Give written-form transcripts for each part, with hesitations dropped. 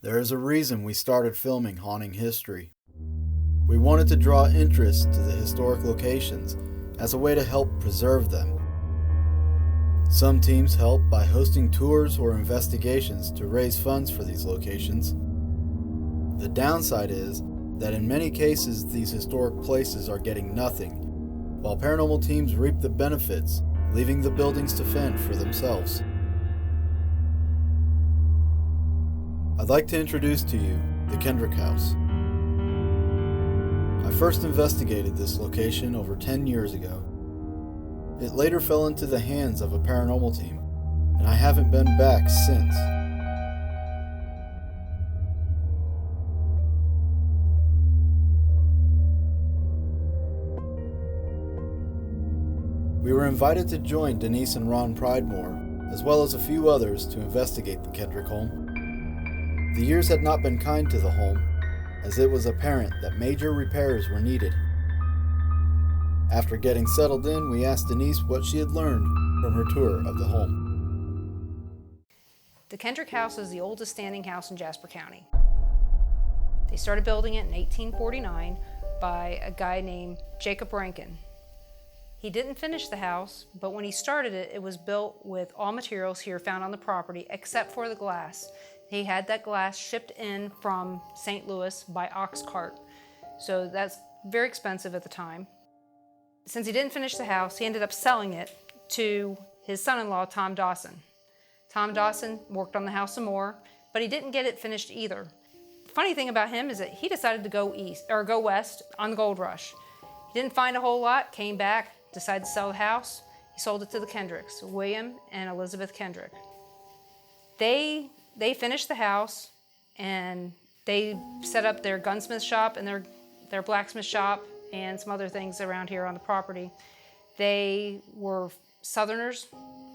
There is a reason we started filming Haunting History. We wanted to draw interest to the historic locations as a way to help preserve them. Some teams help by hosting tours or investigations to raise funds for these locations. The downside is that in many cases these historic places are getting nothing, while paranormal teams reap the benefits, leaving the buildings to fend for themselves. I'd like to introduce to you the Kendrick House. I first investigated this location over 10 years ago. It later fell into the hands of a paranormal team, and I haven't been back since. We were invited to join Denise and Ron Pridemore, as well as a few others, to investigate the Kendrick home. The years had not been kind to the home, as it was apparent that major repairs were needed. After getting settled in, we asked Denise what she had learned from her tour of the home. The Kendrick House is the oldest standing house in Jasper County. They started building it in 1849 by a guy named Jacob Rankin. He didn't finish the house, but when he started it, it was built with all materials here found on the property except for the glass. He had that glass shipped in from St. Louis by ox cart, so that's very expensive at the time. Since he didn't finish the house, he ended up selling it to his son-in-law, Tom Dawson. Tom Dawson worked on the house some more, but he didn't get it finished either. The funny thing about him is that he decided to go west on the gold rush. He didn't find a whole lot, came back, decided to sell the house. He sold it to the Kendricks, William and Elizabeth Kendrick. They finished the house, and they set up their gunsmith shop and their blacksmith shop and some other things around here on the property. They were Southerners,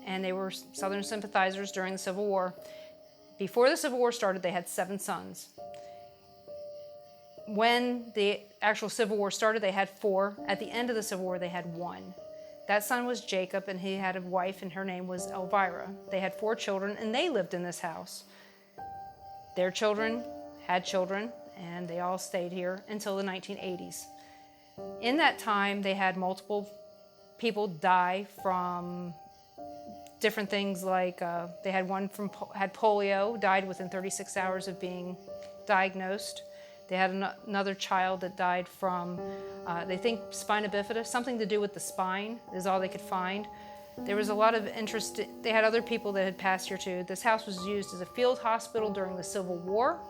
and they were Southern sympathizers during the Civil War. Before the Civil War started, they had 7 sons. When the actual Civil War started, they had 4. At the end of the Civil War, they had 1. That son was Jacob, and he had a wife, and her name was Elvira. They had 4 children, and they lived in this house. Their children had children, and they all stayed here until the 1980s. In that time, they had multiple people die from different things, like they had one had polio, died within 36 hours of being diagnosed. They had another child that died from, they think, spina bifida, something to do with the spine is all they could find. There was a lot of interest. They had other people that had passed here too. This house was used as a field hospital during the Civil War.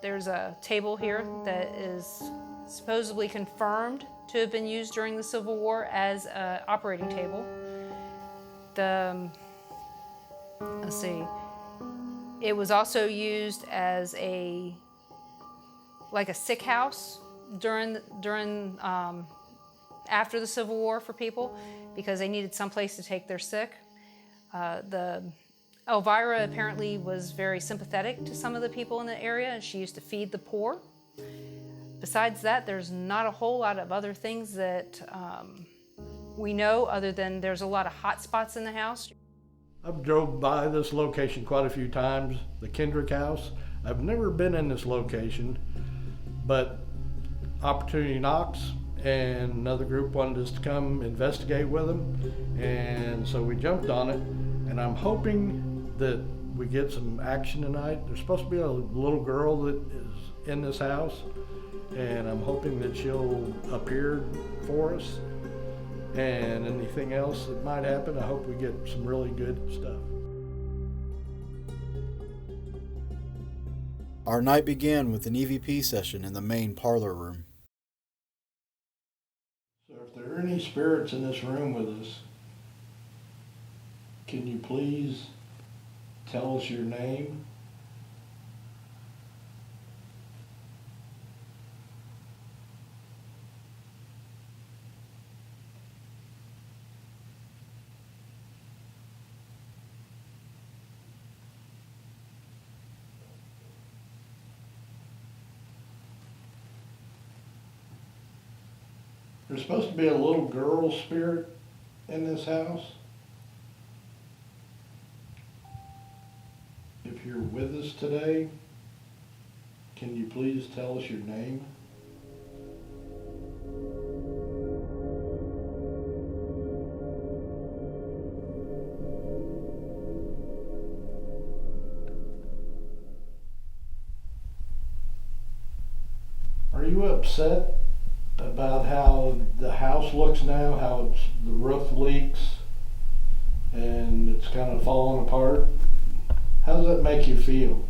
There's a table here that is supposedly confirmed to have been used during the Civil War as an operating table. Let's see. It was also used as like a sick house after the Civil War for people, because they needed some place to take their sick. Elvira apparently was very sympathetic to some of the people in the area, and she used to feed the poor. Besides that, there's not a whole lot of other things that we know, other than there's a lot of hot spots in the house. I've drove by this location quite a few times, the Kendrick House. I've never been in this location, but opportunity knocks, and another group wanted us to come investigate with them, and so we jumped on it, and I'm hoping that we get some action tonight. There's supposed to be a little girl that is in this house, and I'm hoping that she'll appear for us, and anything else that might happen, I hope we get some really good stuff. Our night began with an EVP session in the main parlor room. So if there are any spirits in this room with us, can you please tell us your name? There's supposed to be a little girl spirit in this house. If you're with us today, Can you please tell us your name? Are you upset about how the house looks now, how the roof leaks and it's kind of falling apart? How does that make you feel?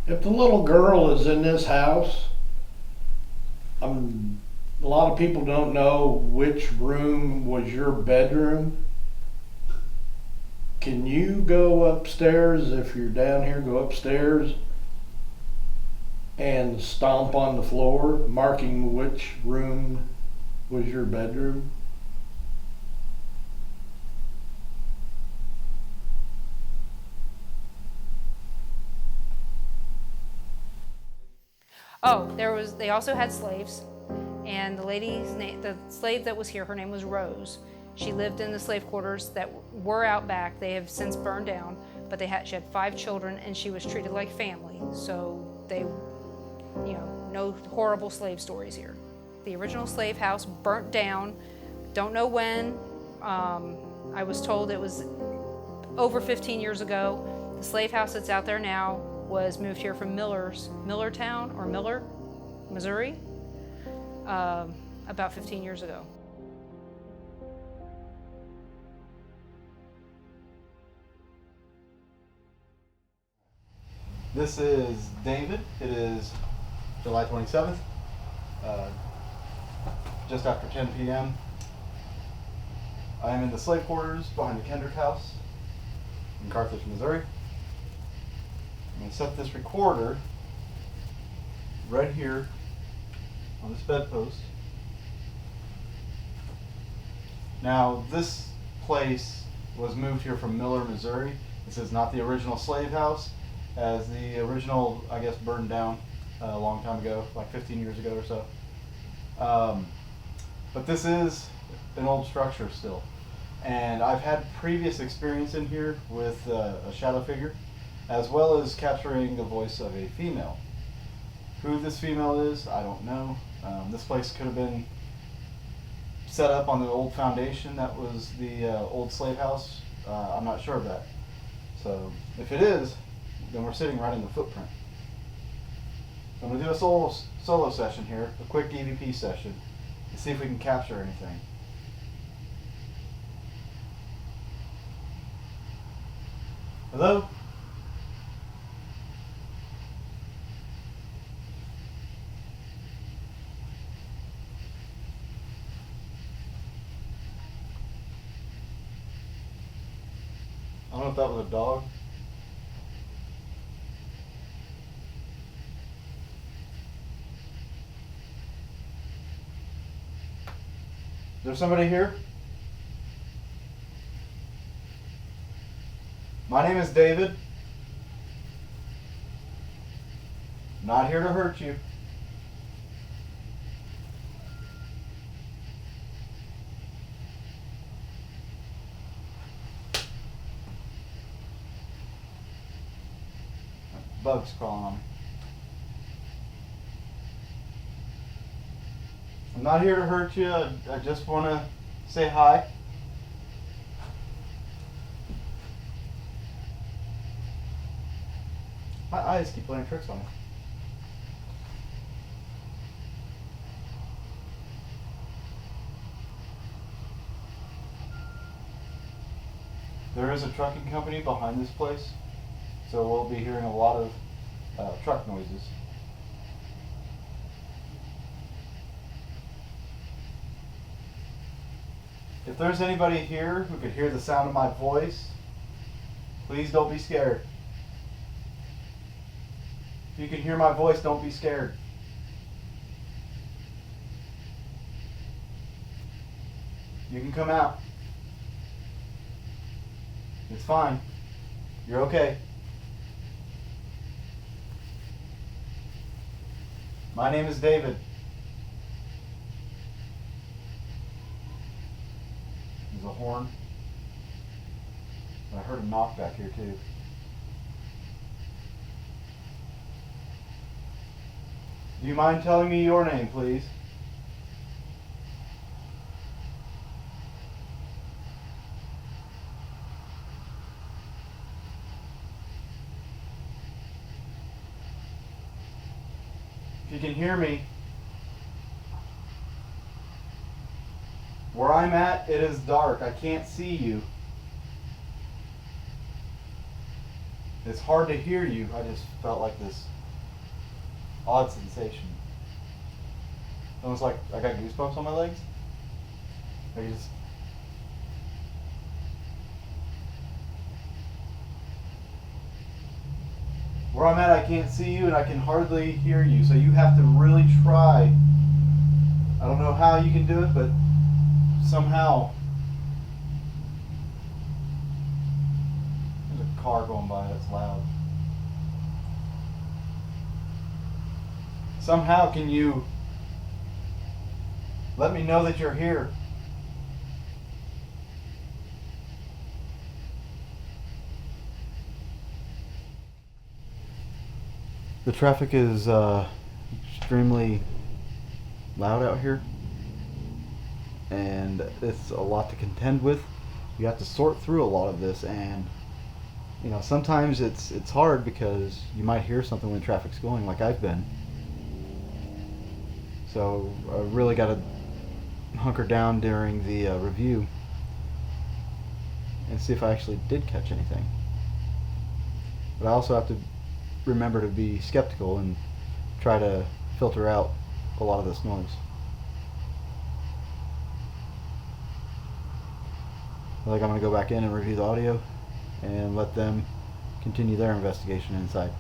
If the little girl is in this house, a lot of people don't know which room was your bedroom. Can you go upstairs, if you're down here, go upstairs and stomp on the floor, marking which room was your bedroom? Oh, they also had slaves, and the slave that was here, her name was Rose. She lived in the slave quarters that were out back. They have since burned down, but she had 5 children, and she was treated like family. So no horrible slave stories here. The original slave house burnt down. Don't know when. I was told it was over 15 years ago. The slave house that's out there now was moved here from Millertown, or Miller, Missouri, about 15 years ago. This is David. It is July 27th, just after 10 p.m. I am in the slave quarters behind the Kendrick house in Carthage, Missouri. I'm going to set this recorder right here on this bedpost. Now, this place was moved here from Miller, Missouri. This is not the original slave house, as the original, I guess, burned down a long time ago, like 15 years ago or so. But this is an old structure still. And I've had previous experience in here with a shadow figure, as well as capturing the voice of a female. Who this female is, I don't know. This place could have been set up on the old foundation that was the old slave house. I'm not sure of that. So if it is, then we're sitting right in the footprint. I'm going to do a solo session here, a quick EVP session, to see if we can capture anything. Hello? I don't know if that was a dog. Is there somebody here? My name is David. Not here to hurt you. Bugs crawling on me. I'm not here to hurt you. I just want to say hi. My eyes keep playing tricks on me. There is a trucking company behind this place, so we'll be hearing a lot of truck noises. If there's anybody here who could hear the sound of my voice, please don't be scared. If you can hear my voice, don't be scared. You can come out. It's fine. You're okay. My name is David. There's a horn. I heard a knock back here too. Do you mind telling me your name, please? If you can hear me, where I'm at, it is dark. I can't see you. It's hard to hear you. I just felt like this odd sensation. Almost like I got goosebumps on my legs. I just... Where I'm at, I can't see you and I can hardly hear you, so you have to really try. I don't know how you can do it, but somehow. There's a car going by that's loud. Somehow can you let me know that you're here? The traffic is extremely loud out here, and it's a lot to contend with. You have to sort through a lot of this, and you know, sometimes it's hard because you might hear something when traffic's going, like I've been. So I really got to hunker down during the review and see if I actually did catch anything. But I also have to remember to be skeptical and try to filter out a lot of this noise. I think I'm going to go back in and review the audio and let them continue their investigation inside.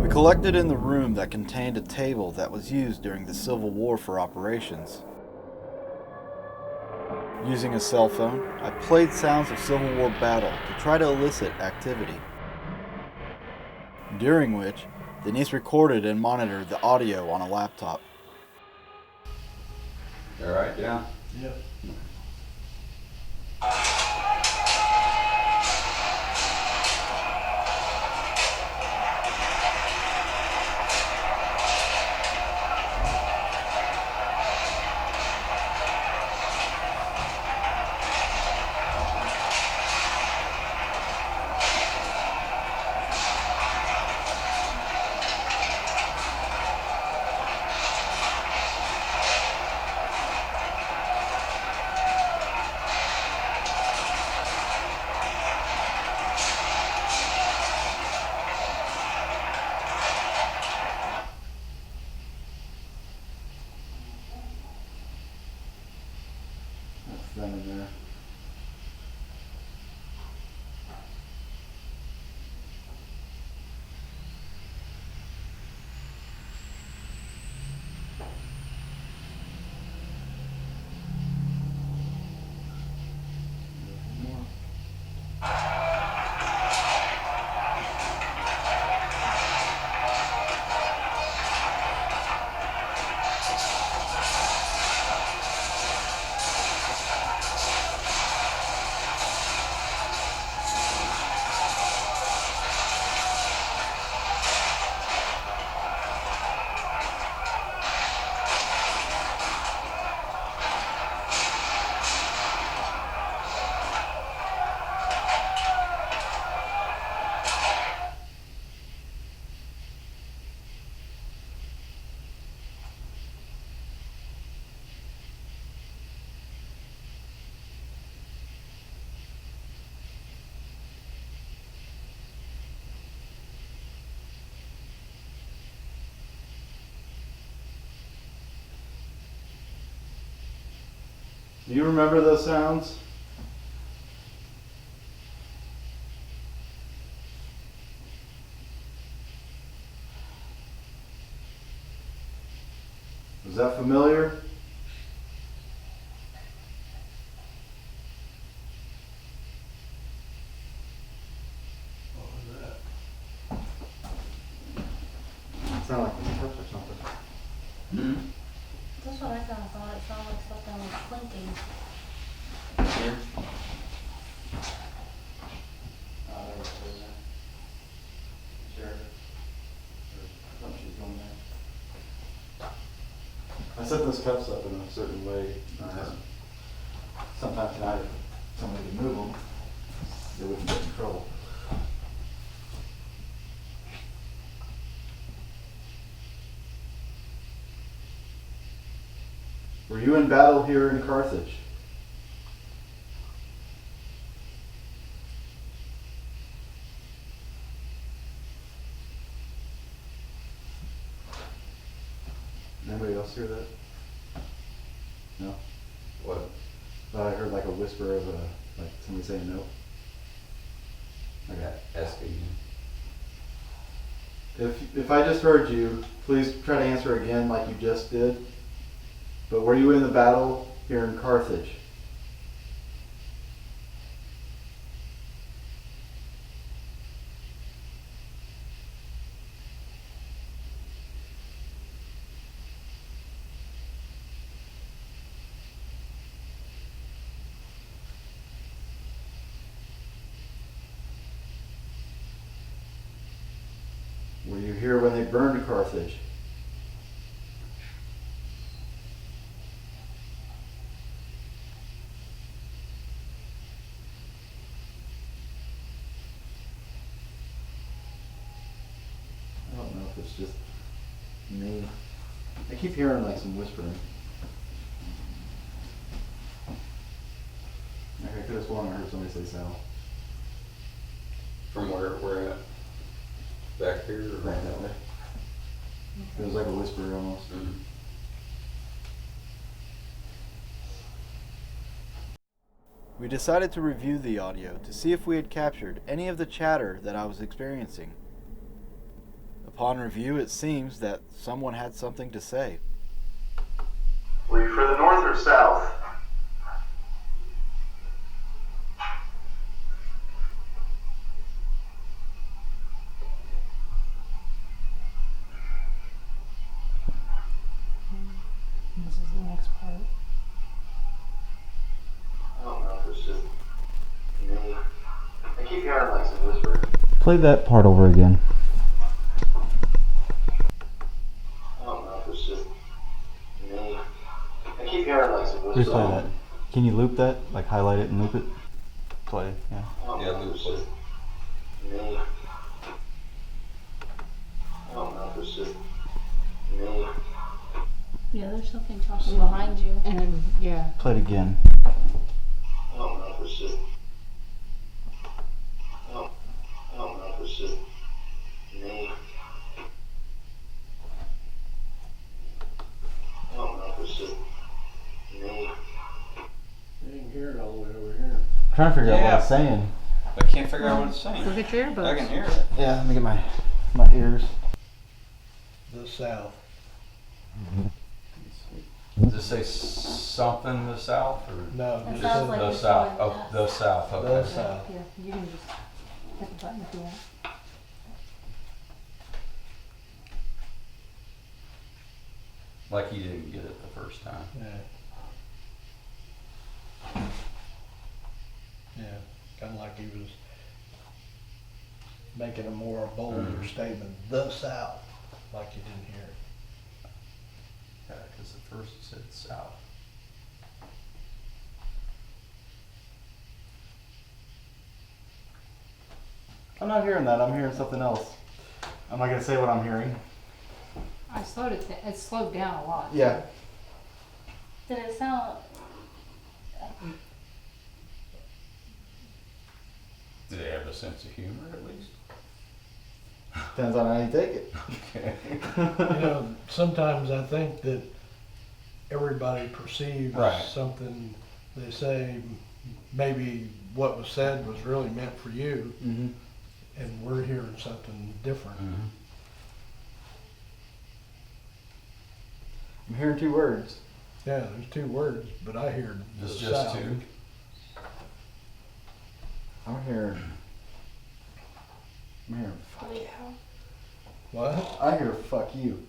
We collected in the room that contained a table that was used during the Civil War for operations. Using a cell phone, I played sounds of Civil War battle to try to elicit activity, during which Denise recorded and monitored the audio on a laptop. All right, yeah. Yep. That's them in there. Do you remember those sounds? Was that familiar? Sound like footsteps or something. Mm-hmm. That's what I kind of thought. It sounded like something was clinking. Here. Sure. Something she's going there. I set those cups up in a certain way. Sometimes tonight, if somebody could move them, they wouldn't get in trouble. Were you in battle here in Carthage? Anybody else hear that? No? What? I heard like a whisper of like somebody saying no. I got SB. If I just heard you, please try to answer again like you just did. But were you in the battle here in Carthage? Were you here when they burned Carthage? I don't know if it's just me. I keep hearing like some whispering. Like I could have sworn I heard somebody say Sal. From where we're at? Back here or Right that way. It was like a whisper almost. Mm-hmm. We decided to review the audio to see if we had captured any of the chatter that I was experiencing. Upon review, it seems that someone had something to say. Were you for the north or south? This is the next part. I don't know if it's just me. I keep hearing like some whisper. Play that part over again. I don't know if it's just me. I keep hearing like some whisper. Replay that. Can you loop that? Like highlight it and loop it? Play, yeah. Yeah, loop it. Me. I don't know if it's just me. Yeah, there's something talking behind you. And yeah. Play it again. I don't know if it's just. I don't know if it's just me. I don't know if it's just me. You can hear it all the way over here. I'm trying to figure out what Yeah. it's saying. I can't figure out what it's saying. Go get your earbuds. I can hear it. Yeah, let me get my ears. The south. Does it say something the south or No, It just sounds said like the it's south? going Oh, the south. the Okay. south. Here, you can just hit the button if you want. Like you didn't get it the first time. Yeah. Yeah, kind of like he was making a more bolder statement. The south, like you didn't hear it. Yeah, because the first it said south. I'm not hearing that. I'm hearing something else. I'm not going to say what I'm hearing. I slowed it. It slowed down a lot. Yeah. Did it sound? Do they have a sense of humor at least? Depends on how you take it. Okay. You know, sometimes I think that everybody perceives Right. something they say, maybe what was said was really meant for you, Mm-hmm. and we're hearing something different. Mm-hmm. I'm hearing two words. Yeah, there's two words, but I hear the It's just south. two. I'm hearing fuck yeah. What? I hear fuck you.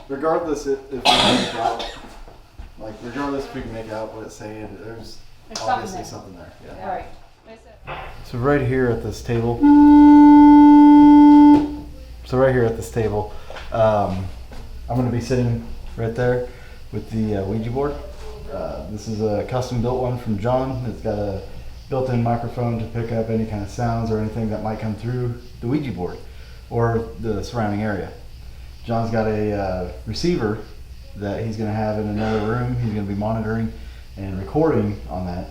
Regardless if we can make out, regardless if we can make out what it's saying, there's obviously something there. Yeah. Right. So right here at this table, I'm going to be sitting right there with the Ouija board. This is a custom built one from John. It's got a built-in microphone to pick up any kind of sounds or anything that might come through the Ouija board or the surrounding area. John's got a receiver that he's going to have in another room. He's going to be monitoring and recording on that.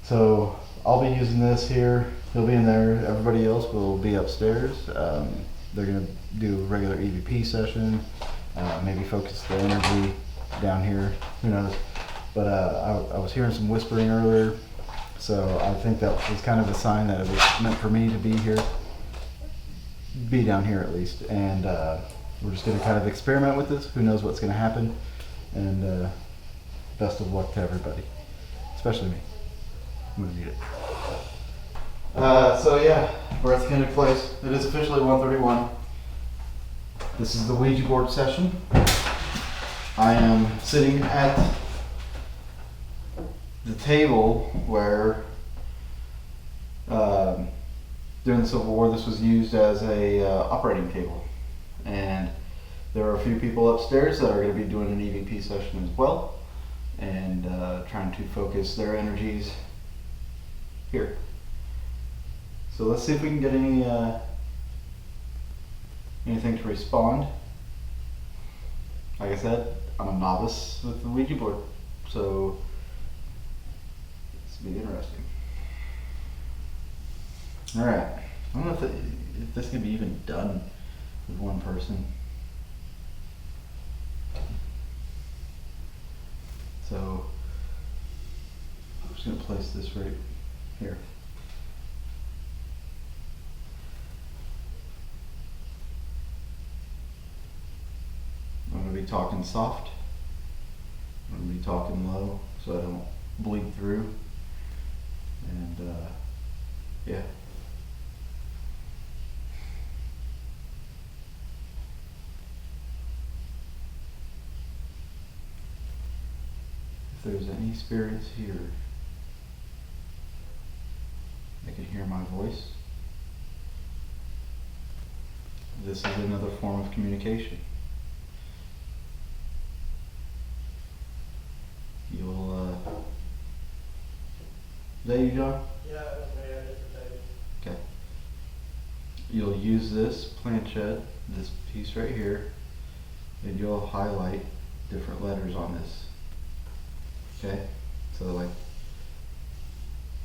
So I'll be using this here. He'll be in there. Everybody else will be upstairs. They're going to do a regular EVP session, maybe focus the energy down here. Who knows? But I was hearing some whispering earlier, so I think that was kind of a sign that it was meant for me to be here, be down here at least. And we're just going to kind of experiment with this. Who knows what's going to happen? And best of luck to everybody, especially me. I'm going to need it. So yeah, we're at the Kendrick place. It is officially 1:31. This is the Ouija board session. I am sitting at the table where during the Civil War this was used as a operating table, and there are a few people upstairs that are going to be doing an EVP session as well, and trying to focus their energies here. So let's see if we can get anything to respond. Like I said, I'm a novice with the Ouija board, so this will be interesting. All right, I don't know if this can be even done with one person. So I'm just gonna place this right here. I'm going to be talking soft. I'm going to be talking low so I don't bleed through. And yeah. If there's any spirits here that can hear my voice, this is another form of communication. You'll, is that you, John? Yeah, that's me. I hit the table. Okay. You'll use this planchette, this piece right here, and you'll highlight different letters on this. Okay? So like,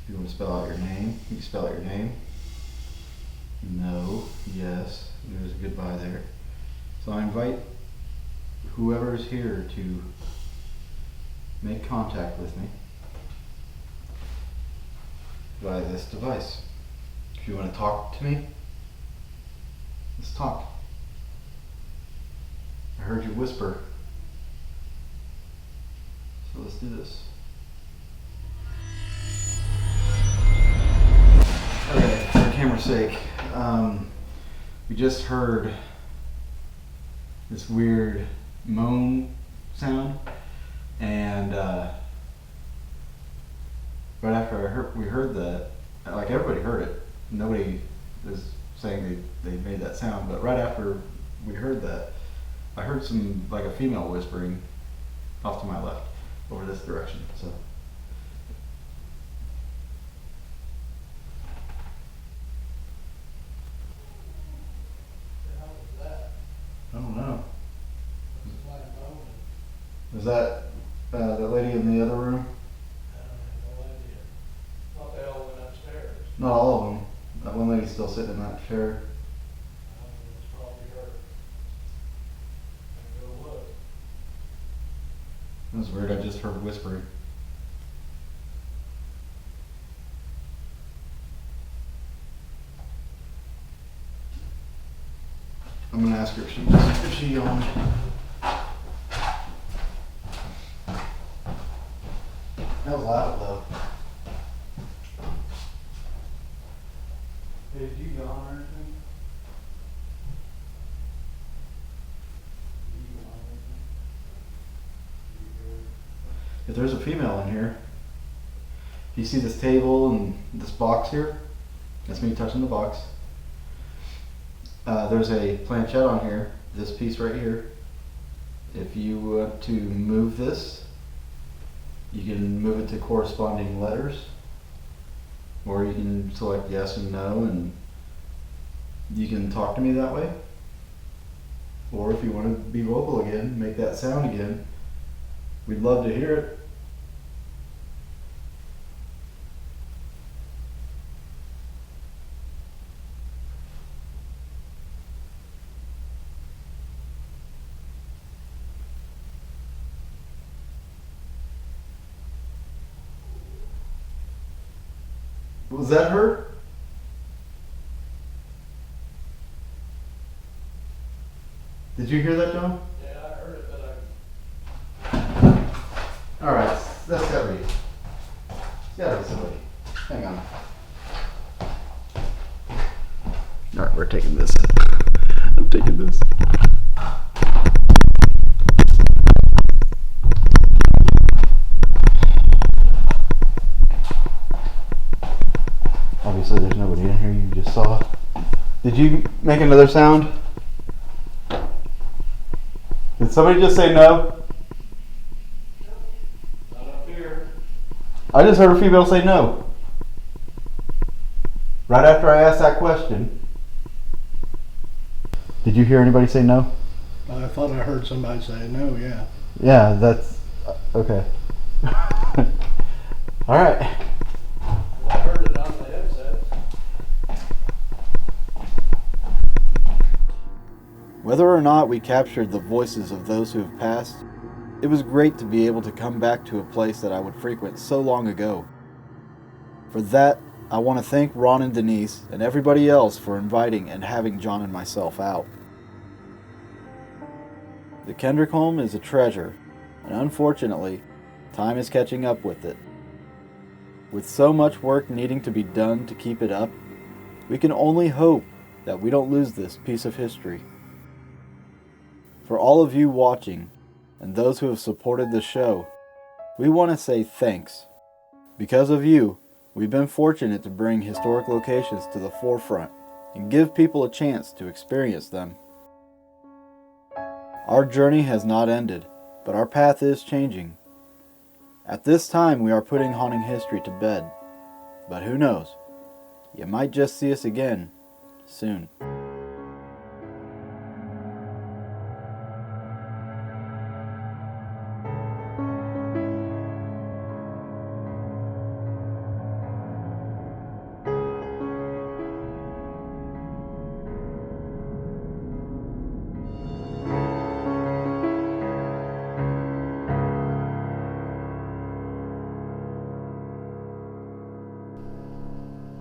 if you want to spell out your name, you can spell out your name. No, yes, there's a goodbye there. So I invite whoever's here to make contact with me via this device. If you want to talk to me, let's talk. I heard you whisper, so let's do this. Okay, for camera's sake, we just heard this weird moan sound. And right after we heard that, like everybody heard it, nobody is saying they made that sound, but right after we heard that, I heard some, like a female whispering off to my left, over this direction, so. The hell was that? I don't know. It was like a moment. Was that the lady in the other room? I have no idea. Thought they all went upstairs. Not all of them. That one lady's still sitting in that chair. It's probably her. I go look. That was weird, I just heard whispering. I'm gonna ask her if she yawned. That was loud though. Hey, did you yawn or anything? there's a female in here. You see this table and this box here? That's me touching the box. There's a planchette on here, this piece right here. If you want to move this, you can move it to corresponding letters, or you can select yes and no, and you can talk to me that way. Or if you want to be vocal again, make that sound again, we'd love to hear it. Was that her? Did you hear that, John? Yeah, I heard it, but All right, that's gotta be. It's gotta be somebody. Hang on. All right, we're taking this. I'm taking this. Obviously, there's nobody in here. You just saw. Did you make another sound? Did somebody just say no? not up here. I just heard a female say no. Right after I asked that question. Did you hear anybody say no? I thought I heard somebody say no, yeah. Yeah, that's okay. All right. I heard it on the headset. Whether or not we captured the voices of those who have passed, it was great to be able to come back to a place that I would frequent so long ago. For that, I want to thank Ron and Denise and everybody else for inviting and having John and myself out. The Kendrick home is a treasure, and unfortunately, time is catching up with it. With so much work needing to be done to keep it up, we can only hope that we don't lose this piece of history. For all of you watching, and those who have supported the show, we want to say thanks. Because of you, we've been fortunate to bring historic locations to the forefront and give people a chance to experience them. Our journey has not ended, but our path is changing. At this time, we are putting haunting history to bed, but who knows? You might just see us again soon.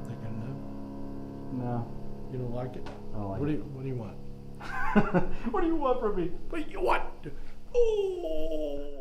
Thinking no. No. You don't like it? I don't like What it. do you want? What do you want from me? What do you want? Oh.